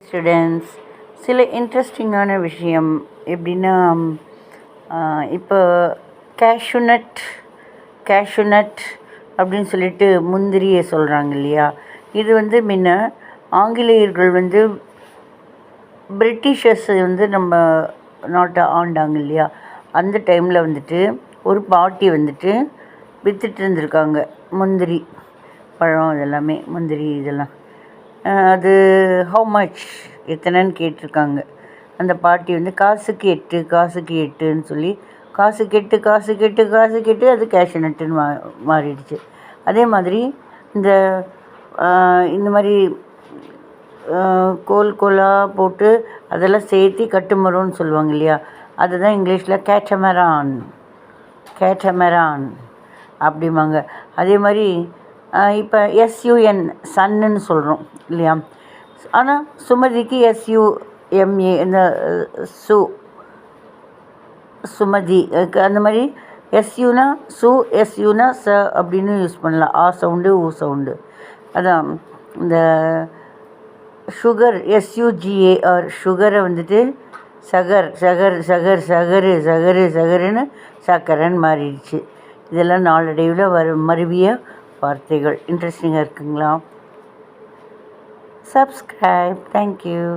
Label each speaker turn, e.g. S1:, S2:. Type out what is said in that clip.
S1: Students, சில இன்ட்ரெஸ்டிங்கான விஷயம் எப்படின்னா, இப்போ கேஷ்யூநட் கேஷ்யூநட் அப்படின்னு சொல்லிட்டு முந்திரியை சொல்கிறாங்க இல்லையா. இது வந்து முன்ன ஆங்கிலேயர்கள் வந்து பிரிட்டிஷர்ஸ் வந்து நம்ம நாட்டை ஆண்டாங்க இல்லையா. அந்த டைமில் வந்துட்டு ஒரு பாட்டி வந்துட்டு விற்றுட்டு இருந்திருக்காங்க முந்திரி பழம், இதெல்லாமே முந்திரி இதெல்லாம். அது ஹவு மச் எத்தனைன்னு கேட்டிருக்காங்க. அந்த பாட்டி வந்து காசுக்கு 8 காசுக்கு 8ன்னு சொல்லி காசுக்கு 8 காசுக்கு 8 காசுக்கு 8 அது கேஷ்யூநட்டுன்னு மாறிடுச்சு. அதே மாதிரி இந்த இந்த மாதிரி கோலாக போட்டு அதெல்லாம் சேர்த்து கட்டுமரம்னு சொல்லுவாங்க இல்லையா. அதுதான் இங்கிலீஷில் கேட்டமெரான் அப்படிம்பாங்க. அதே மாதிரி இப்போ SUN சன்னுன்னு சொல்கிறோம் இல்லையா. ஆனால் சுமதிக்கு SUMA இந்த சுமதி அந்த மாதிரி SUனா SUனா அப்படின்னு யூஸ் பண்ணலாம். Sound sound. அதான் இந்த சுகர் SUGAR சுகரை வந்துட்டு சகருன்னு சக்கரைன்னு மாறிடுச்சு. இதெல்லாம் நாளடைவில் மருவிய வார்த்தைகள். இன்ட்ரெஸ்டிங்காக இருக்குங்களா? சப்ஸ்கிரைப். தேங்க்யூ.